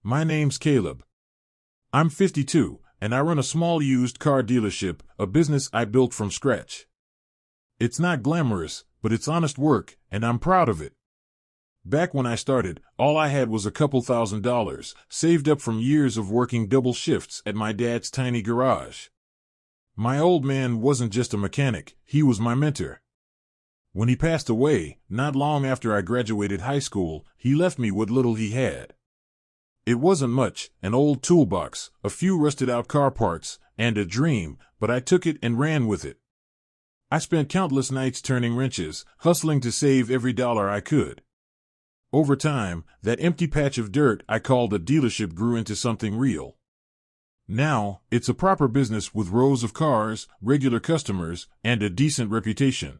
My name's Caleb. I'm 52, and I run a small used car dealership, a business I built from scratch. It's not glamorous, but it's honest work, and I'm proud of it. Back when I started, all I had was a couple $1,000s, saved up from years of working double shifts at my dad's tiny garage. My old man wasn't just a mechanic, he was my mentor. When he passed away, not long after I graduated high school, he left me what little he had. It wasn't much, an old toolbox, a few rusted-out car parts, and a dream, but I took it and ran with it. I spent countless nights turning wrenches, hustling to save every dollar I could. Over time, that empty patch of dirt I called a dealership grew into something real. Now, it's a proper business with rows of cars, regular customers, and a decent reputation.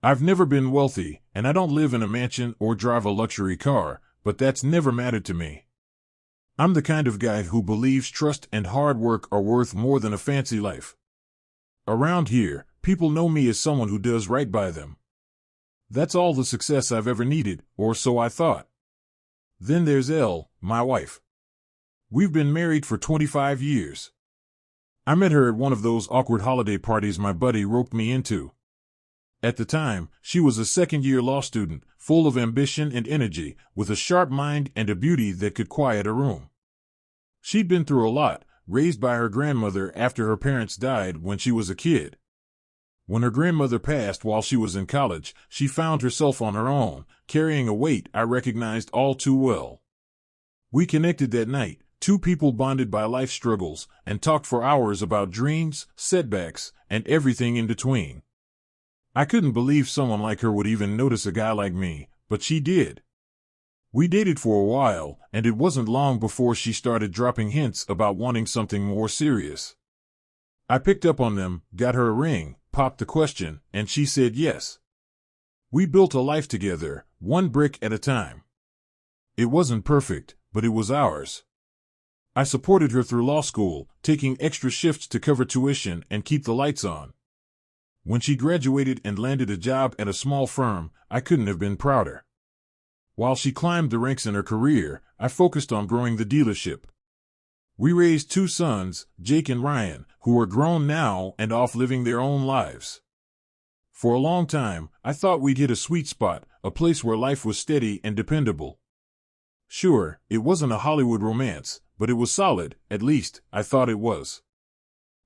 I've never been wealthy, and I don't live in a mansion or drive a luxury car, but that's never mattered to me. I'm the kind of guy who believes trust and hard work are worth more than a fancy life. Around here, people know me as someone who does right by them. That's all the success I've ever needed, or so I thought. Then there's Elle, my wife. We've been married for 25 years. I met her at one of those awkward holiday parties my buddy roped me into. At the time, she was a second-year law student, full of ambition and energy, with a sharp mind and a beauty that could quiet a room. She'd been through a lot, raised by her grandmother after her parents died when she was a kid. When her grandmother passed while she was in college, she found herself on her own, carrying a weight I recognized all too well. We connected that night, two people bonded by life struggles, and talked for hours about dreams, setbacks, and everything in between. I couldn't believe someone like her would even notice a guy like me, but she did. We dated for a while, and it wasn't long before she started dropping hints about wanting something more serious. I picked up on them, got her a ring, popped the question, and she said yes. We built a life together, one brick at a time. It wasn't perfect, but it was ours. I supported her through law school, taking extra shifts to cover tuition and keep the lights on. When she graduated and landed a job at a small firm, I couldn't have been prouder. While she climbed the ranks in her career, I focused on growing the dealership. We raised two sons, Jake and Ryan, who are grown now and off living their own lives. For a long time, I thought we'd hit a sweet spot, a place where life was steady and dependable. Sure, it wasn't a Hollywood romance, but it was solid, at least, I thought it was.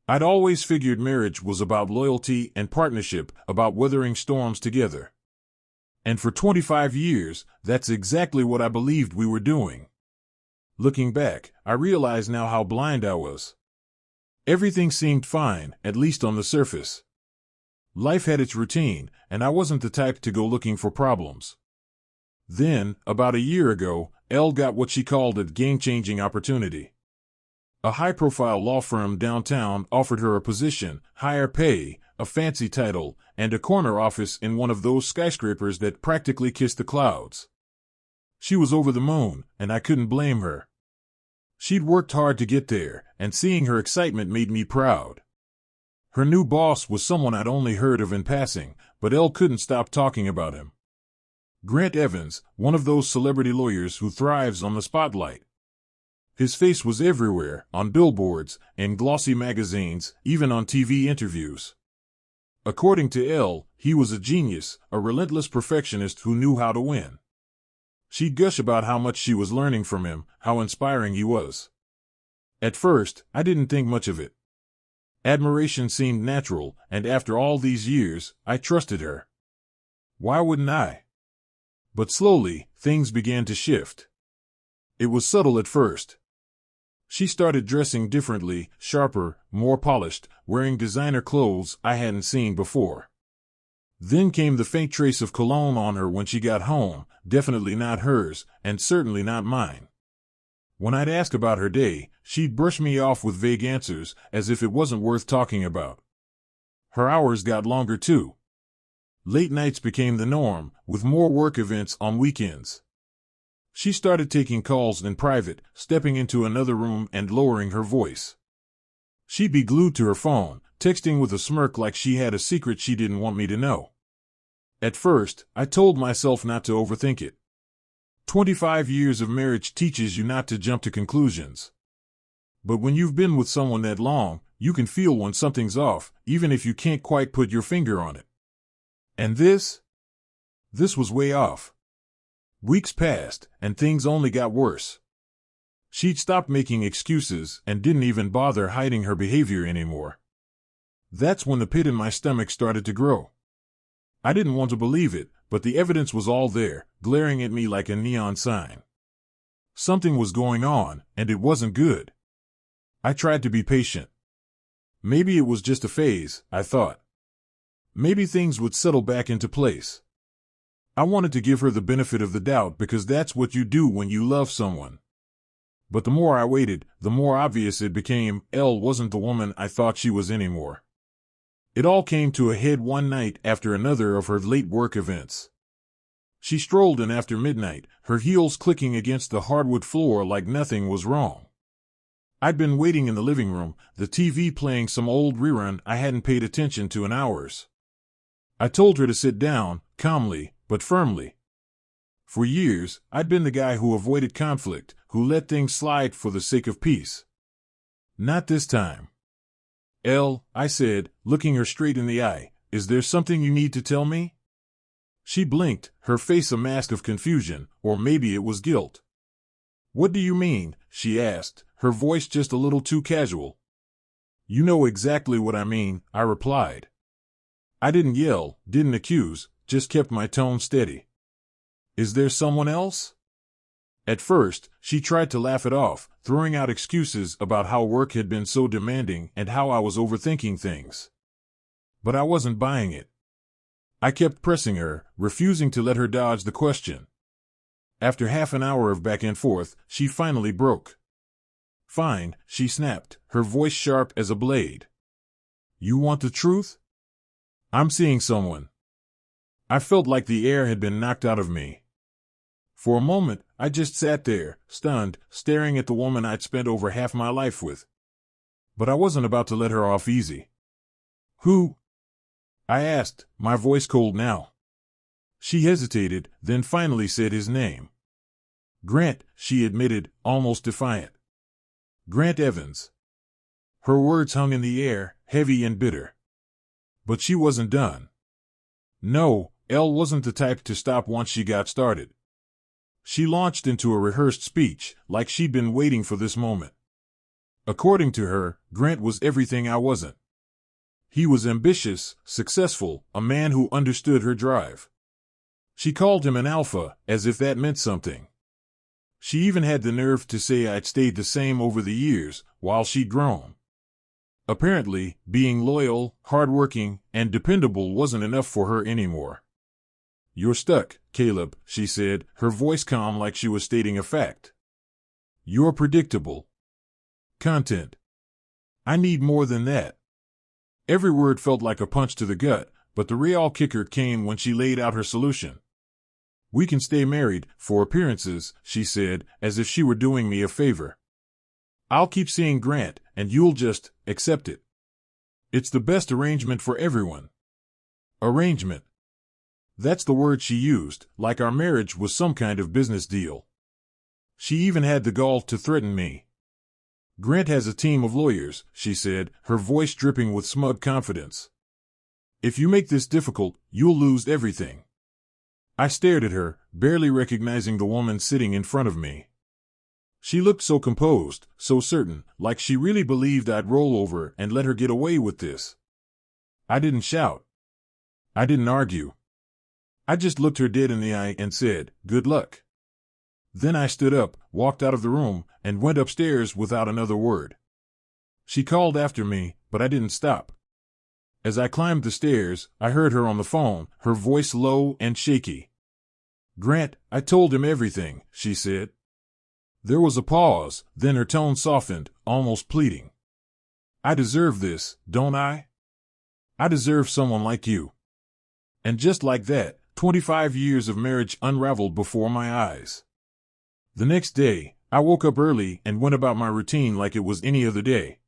I'd always figured marriage was about loyalty and partnership, about weathering storms together. And for 25 years, that's exactly what I believed we were doing. Looking back, I realize now how blind I was. Everything seemed fine, at least on the surface. Life had its routine, and I wasn't the type to go looking for problems. Then, about a year ago, Elle got what she called a game-changing opportunity. A high-profile law firm downtown offered her a position, higher pay, a fancy title, and a corner office in one of those skyscrapers that practically kiss the clouds. She was over the moon, and I couldn't blame her. She'd worked hard to get there, and seeing her excitement made me proud. Her new boss was someone I'd only heard of in passing, but Elle couldn't stop talking about him. Grant Evans, one of those celebrity lawyers who thrives on the spotlight. His face was everywhere, on billboards, in glossy magazines, even on TV interviews. According to Elle, he was a genius, a relentless perfectionist who knew how to win. She'd gush about how much she was learning from him, how inspiring he was. At first, I didn't think much of it. Admiration seemed natural, and after all these years, I trusted her. Why wouldn't I? But slowly, things began to shift. It was subtle at first. She started dressing differently, sharper, more polished, wearing designer clothes I hadn't seen before. Then came the faint trace of cologne on her when she got home, definitely not hers, and certainly not mine. When I'd ask about her day, she'd brush me off with vague answers, as if it wasn't worth talking about. Her hours got longer too. Late nights became the norm, with more work events on weekends. She started taking calls in private, stepping into another room and lowering her voice. She'd be glued to her phone, texting with a smirk like she had a secret she didn't want me to know. At first, I told myself not to overthink it. 25 years of marriage teaches you not to jump to conclusions. But when you've been with someone that long, you can feel when something's off, even if you can't quite put your finger on it. And this was way off. Weeks passed, and things only got worse. She'd stopped making excuses and didn't even bother hiding her behavior anymore. That's when the pit in my stomach started to grow. I didn't want to believe it, but the evidence was all there, glaring at me like a neon sign. Something was going on, and it wasn't good. I tried to be patient. Maybe it was just a phase, I thought. Maybe things would settle back into place. I wanted to give her the benefit of the doubt because that's what you do when you love someone. But the more I waited, the more obvious it became Elle wasn't the woman I thought she was anymore. It all came to a head one night after another of her late work events. She strolled in after midnight, her heels clicking against the hardwood floor like nothing was wrong. I'd been waiting in the living room, the TV playing some old rerun I hadn't paid attention to in hours. I told her to sit down, calmly, but firmly. For years, I'd been the guy who avoided conflict, who let things slide for the sake of peace. Not this time. Elle, I said, looking her straight in the eye, is there something you need to tell me? She blinked, her face a mask of confusion, or maybe it was guilt. What do you mean? She asked, her voice just a little too casual. You know exactly what I mean, I replied. I didn't yell, didn't accuse, just kept my tone steady. Is there someone else? At first, she tried to laugh it off, throwing out excuses about how work had been so demanding and how I was overthinking things. But I wasn't buying it. I kept pressing her, refusing to let her dodge the question. After half an hour of back and forth, she finally broke. Fine, she snapped, her voice sharp as a blade. You want the truth? I'm seeing someone. I felt like the air had been knocked out of me. For a moment, I just sat there, stunned, staring at the woman I'd spent over half my life with. But I wasn't about to let her off easy. Who? I asked, my voice cold now. She hesitated, then finally said his name. Grant, she admitted, almost defiant. Grant Evans. Her words hung in the air, heavy and bitter. But she wasn't done. No, Elle wasn't the type to stop once she got started. She launched into a rehearsed speech, like she'd been waiting for this moment. According to her, Grant was everything I wasn't. He was ambitious, successful, a man who understood her drive. She called him an alpha, as if that meant something. She even had the nerve to say I'd stayed the same over the years, while she'd grown. Apparently, being loyal, hardworking, and dependable wasn't enough for her anymore. You're stuck, Caleb, she said, her voice calm like she was stating a fact. You're predictable. Content. I need more than that. Every word felt like a punch to the gut, but the real kicker came when she laid out her solution. We can stay married, for appearances, she said, as if she were doing me a favor. I'll keep seeing Grant, and you'll just accept it. It's the best arrangement for everyone. Arrangement. That's the word she used, like our marriage was some kind of business deal. She even had the gall to threaten me. Grant has a team of lawyers, she said, her voice dripping with smug confidence. If you make this difficult, you'll lose everything. I stared at her, barely recognizing the woman sitting in front of me. She looked so composed, so certain, like she really believed I'd roll over and let her get away with this. I didn't shout. I didn't argue. I just looked her dead in the eye and said, good luck. Then I stood up, walked out of the room, and went upstairs without another word. She called after me, but I didn't stop. As I climbed the stairs, I heard her on the phone, her voice low and shaky. Grant, I told him everything, she said. There was a pause, then her tone softened, almost pleading. I deserve this, don't I? I deserve someone like you. And just like that, 25 years of marriage unraveled before my eyes. The next day, I woke up early and went about my routine like it was any other day.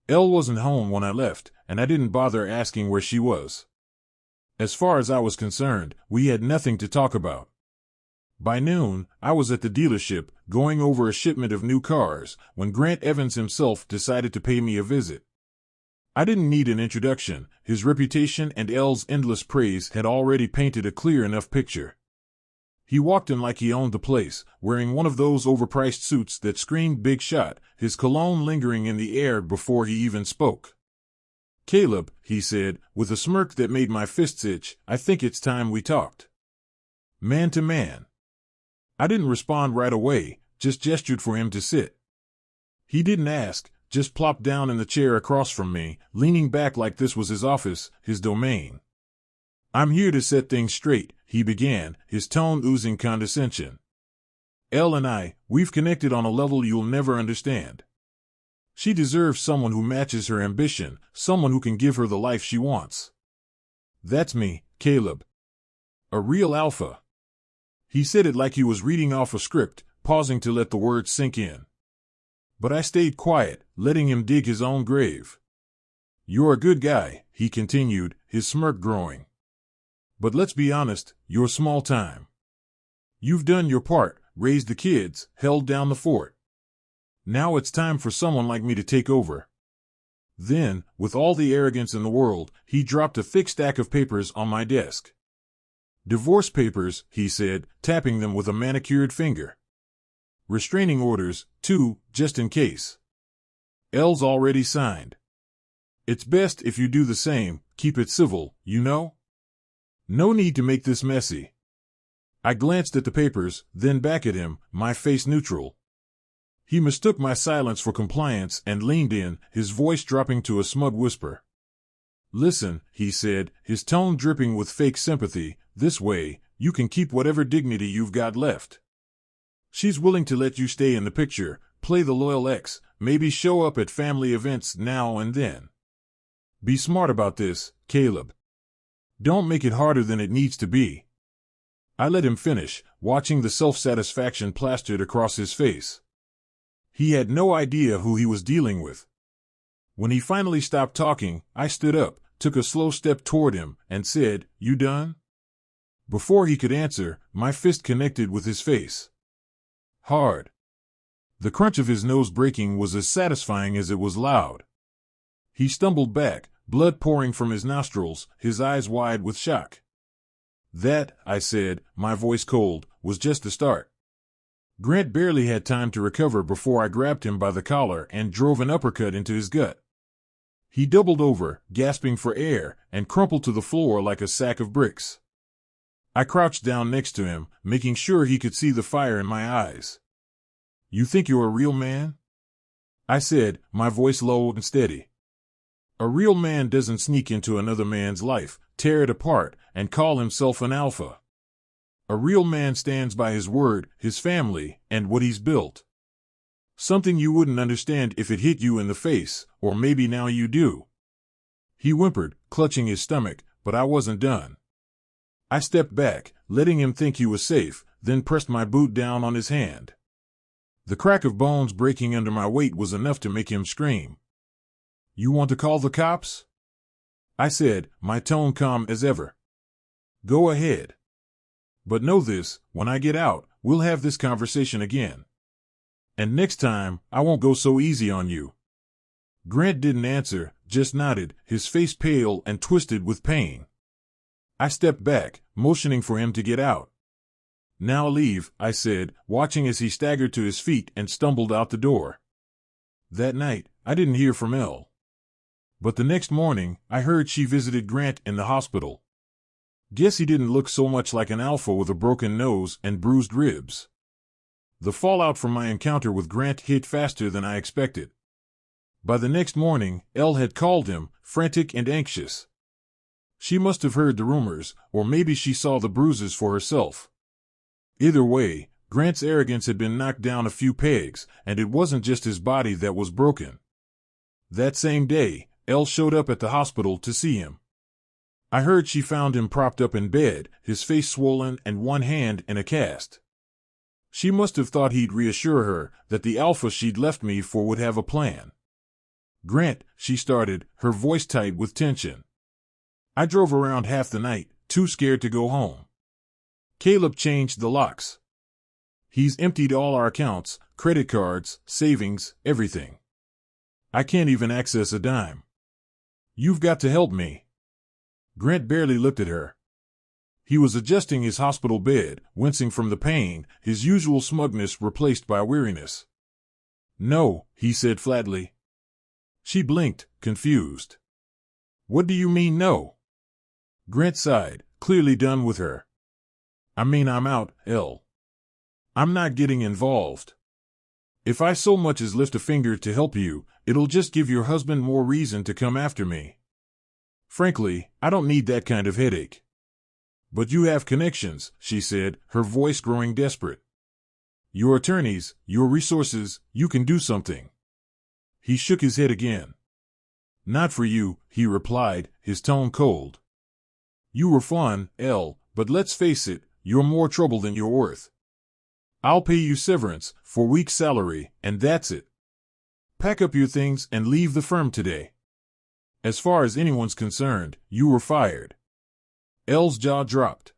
Elle wasn't home when I left, and I didn't bother asking where she was. As far as I was concerned, we had nothing to talk about. By noon, I was at the dealership, going over a shipment of new cars, when Grant Evans himself decided to pay me a visit. I didn't need an introduction. His reputation and Elle's endless praise had already painted a clear enough picture. He walked in like he owned the place, wearing one of those overpriced suits that screamed big shot, his cologne lingering in the air before he even spoke. "Caleb," he said, with a smirk that made my fists itch, "I think it's time we talked. Man to man." I didn't respond right away, just gestured for him to sit. He didn't ask, just plopped down in the chair across from me, leaning back like this was his office, his domain. "I'm here to set things straight," he began, his tone oozing condescension. "Elle and we've connected on a level you'll never understand. She deserves someone who matches her ambition, someone who can give her the life she wants. That's me, Caleb. A real alpha." He said it like he was reading off a script, pausing to let the words sink in. But I stayed quiet, letting him dig his own grave. "You're a good guy," he continued, his smirk growing. "But let's be honest, you're small time. You've done your part, raised the kids, held down the fort. Now it's time for someone like me to take over." Then, with all the arrogance in the world, he dropped a thick stack of papers on my desk. "Divorce papers," he said, tapping them with a manicured finger. "Restraining orders, too, just in case. Elle's already signed. It's best if you do the same, keep it civil, you know? No need to make this messy." I glanced at the papers, then back at him, my face neutral. He mistook my silence for compliance and leaned in, his voice dropping to a smug whisper. "Listen," he said, his tone dripping with fake sympathy, "this way, you can keep whatever dignity you've got left. She's willing to let you stay in the picture, play the loyal ex, maybe show up at family events now and then. Be smart about this, Caleb. Don't make it harder than it needs to be." I let him finish, watching the self-satisfaction plastered across his face. He had no idea who he was dealing with. When he finally stopped talking, I stood up, took a slow step toward him, and said, "You done?" Before he could answer, my fist connected with his face. Hard. The crunch of his nose breaking was as satisfying as it was loud. He stumbled back, blood pouring from his nostrils, his eyes wide with shock. "That," I said, my voice cold, "was just the start." Grant barely had time to recover before I grabbed him by the collar and drove an uppercut into his gut. He doubled over, gasping for air, and crumpled to the floor like a sack of bricks. I crouched down next to him, making sure he could see the fire in my eyes. "You think you're a real man?" I said, my voice low and steady. "A real man doesn't sneak into another man's life, tear it apart, and call himself an alpha. A real man stands by his word, his family, and what he's built. Something you wouldn't understand if it hit you in the face, or maybe now you do." He whimpered, clutching his stomach, but I wasn't done. I stepped back, letting him think he was safe, then pressed my boot down on his hand. The crack of bones breaking under my weight was enough to make him scream. "You want to call the cops?" I said, my tone calm as ever. "Go ahead. But know this, when I get out, we'll have this conversation again. And next time, I won't go so easy on you." Grant didn't answer, just nodded, his face pale and twisted with pain. I stepped back, motioning for him to get out. "Now leave," I said, watching as he staggered to his feet and stumbled out the door. That night, I didn't hear from Elle. But the next morning, I heard she visited Grant in the hospital. Guess he didn't look so much like an alpha with a broken nose and bruised ribs. The fallout from my encounter with Grant hit faster than I expected. By the next morning, Elle had called him, frantic and anxious. She must have heard the rumors, or maybe she saw the bruises for herself. Either way, Grant's arrogance had been knocked down a few pegs, and it wasn't just his body that was broken. That same day, Elle showed up at the hospital to see him. I heard she found him propped up in bed, his face swollen and one hand in a cast. She must have thought he'd reassure her that the alpha she'd left me for would have a plan. "Grant," she started, her voice tight with tension. I drove around half the night, too scared to go home. Caleb changed the locks. He's emptied all our accounts, credit cards, savings, everything. I can't even access a dime. You've got to help me." Grant barely looked at her. He was adjusting his hospital bed, wincing from the pain, his usual smugness replaced by weariness. "No," he said flatly. She blinked, confused. "What do you mean, no?" Grant sighed, clearly done with her. "I mean I'm out, Elle. I'm not getting involved. If I so much as lift a finger to help you, it'll just give your husband more reason to come after me. Frankly, I don't need that kind of headache." "But you have connections," she said, her voice growing desperate. "Your attorneys, your resources, you can do something." He shook his head again. "Not for you," he replied, his tone cold. "You were fun, Elle, but let's face it, you're more trouble than you're worth. I'll pay you severance, 4 weeks' salary, and that's it. Pack up your things and leave the firm today. As far as anyone's concerned, you were fired." Elle's jaw dropped.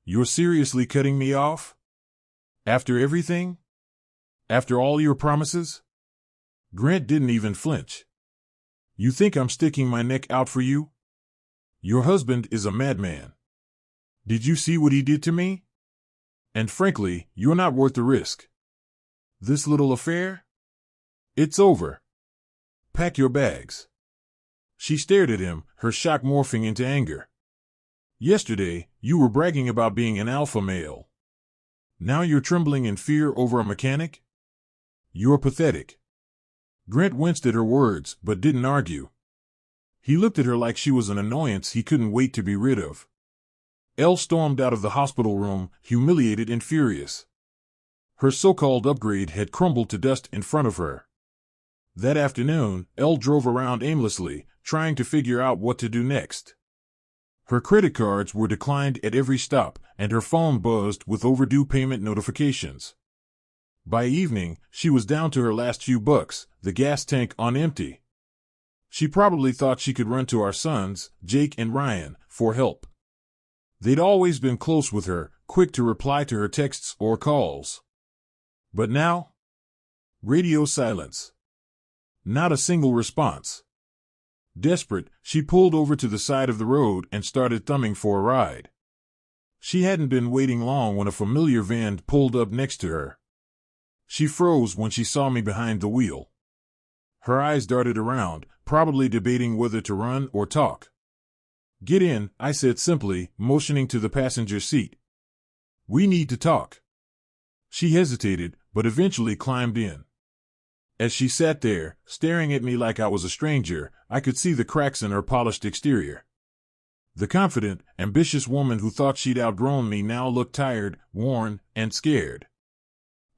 "You're seriously cutting me off? After everything? After all your promises?" Grant didn't even flinch. "You think I'm sticking my neck out for you? Your husband is a madman. Did you see what he did to me? And frankly, you're not worth the risk. This little affair? It's over. Pack your bags." She stared at him, her shock morphing into anger. "Yesterday, you were bragging about being an alpha male. Now you're trembling in fear over a mechanic? You're pathetic." Grant winced at her words, but didn't argue. He looked at her like she was an annoyance he couldn't wait to be rid of. Elle stormed out of the hospital room, humiliated and furious. Her so-called upgrade had crumbled to dust in front of her. That afternoon, Elle drove around aimlessly, trying to figure out what to do next. Her credit cards were declined at every stop, and her phone buzzed with overdue payment notifications. By evening, she was down to her last few bucks, the gas tank on empty. She probably thought she could run to our sons, Jake and Ryan, for help. They'd always been close with her, quick to reply to her texts or calls. But now? Radio silence. Not a single response. Desperate, she pulled over to the side of the road and started thumbing for a ride. She hadn't been waiting long when a familiar van pulled up next to her. She froze when she saw me behind the wheel. Her eyes darted around, probably debating whether to run or talk. "Get in," I said simply, motioning to the passenger seat. "We need to talk." She hesitated, but eventually climbed in. As she sat there, staring at me like I was a stranger, I could see the cracks in her polished exterior. The confident, ambitious woman who thought she'd outgrown me now looked tired, worn, and scared.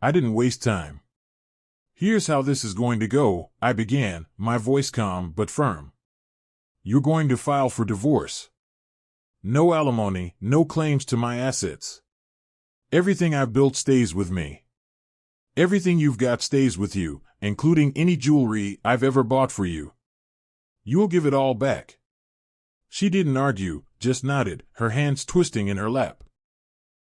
I didn't waste time. "Here's how this is going to go," I began, my voice calm but firm. "You're going to file for divorce. No alimony, no claims to my assets. Everything I've built stays with me. Everything you've got stays with you, including any jewelry I've ever bought for you. You'll give it all back." She didn't argue, just nodded, her hands twisting in her lap.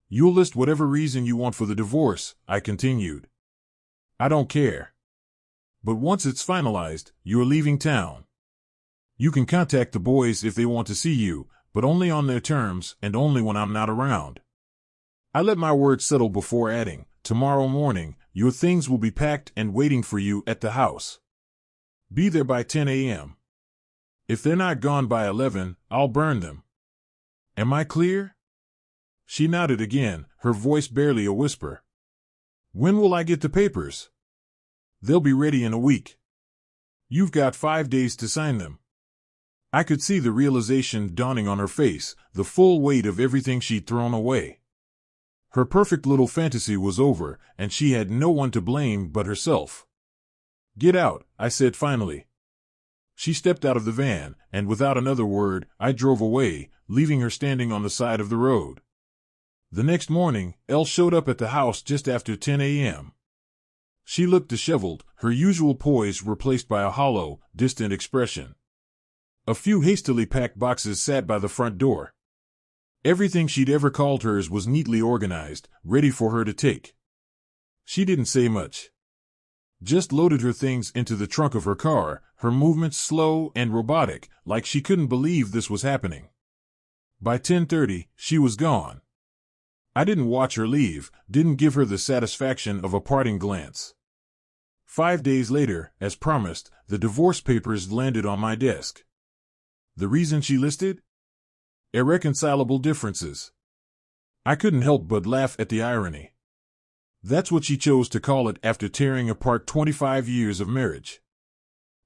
"You'll list whatever reason you want for the divorce," I continued. "I don't care. But once it's finalized, you're leaving town. You can contact the boys if they want to see you, but only on their terms and only when I'm not around." I let my words settle before adding, "Tomorrow morning, your things will be packed and waiting for you at the house. Be there by 10 a.m. If they're not gone by 11, I'll burn them. Am I clear?" She nodded again, her voice barely a whisper. "When will I get the papers?" "They'll be ready in a week. You've got 5 days to sign them." I could see the realization dawning on her face, the full weight of everything she'd thrown away. Her perfect little fantasy was over, and she had no one to blame but herself. "Get out," I said finally. She stepped out of the van, and without another word, I drove away, leaving her standing on the side of the road. The next morning, Elle showed up at the house just after 10 a.m. She looked disheveled, her usual poise replaced by a hollow, distant expression. A few hastily packed boxes sat by the front door. Everything she'd ever called hers was neatly organized, ready for her to take. She didn't say much. Just loaded her things into the trunk of her car, her movements slow and robotic, like she couldn't believe this was happening. By 10:30, she was gone. I didn't watch her leave, didn't give her the satisfaction of a parting glance. 5 days later, as promised, the divorce papers landed on my desk. The reason she listed? Irreconcilable differences. I couldn't help but laugh at the irony. That's what she chose to call it after tearing apart 25 years of marriage.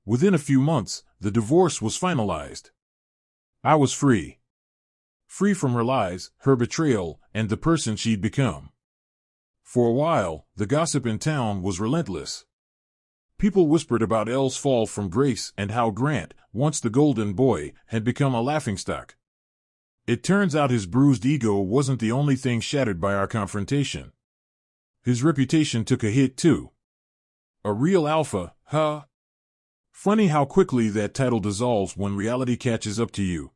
Within a few months, the divorce was finalized. I was free. Free from her lies, her betrayal, and the person she'd become. For a while, the gossip in town was relentless. People whispered about Elle's fall from grace and how Grant, once the golden boy, had become a laughingstock. It turns out his bruised ego wasn't the only thing shattered by our confrontation. His reputation took a hit too. A real alpha, huh? Funny how quickly that title dissolves when reality catches up to you.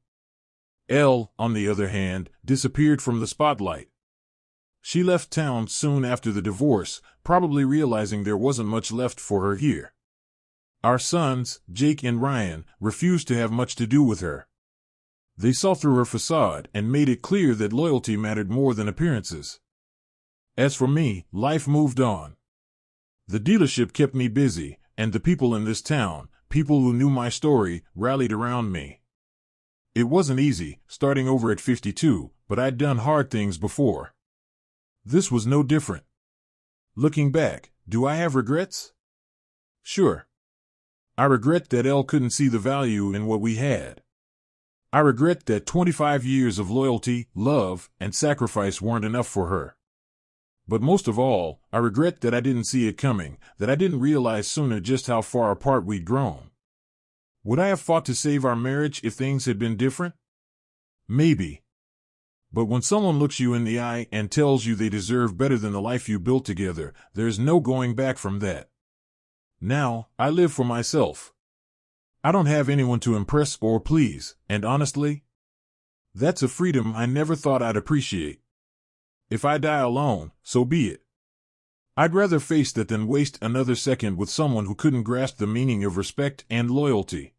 Elle, on the other hand, disappeared from the spotlight. She left town soon after the divorce, probably realizing there wasn't much left for her here. Our sons, Jake and Ryan, refused to have much to do with her. They saw through her facade and made it clear that loyalty mattered more than appearances. As for me, life moved on. The dealership kept me busy, and the people in this town, people who knew my story, rallied around me. It wasn't easy, starting over at 52, but I'd done hard things before. This was no different. Looking back, do I have regrets? Sure. I regret that Elle couldn't see the value in what we had. I regret that 25 years of loyalty, love, and sacrifice weren't enough for her. But most of all, I regret that I didn't see it coming, that I didn't realize sooner just how far apart we'd grown. Would I have fought to save our marriage if things had been different? Maybe. But when someone looks you in the eye and tells you they deserve better than the life you built together, there's no going back from that. Now, I live for myself. I don't have anyone to impress or please, and honestly, that's a freedom I never thought I'd appreciate. If I die alone, so be it. I'd rather face that than waste another second with someone who couldn't grasp the meaning of respect and loyalty.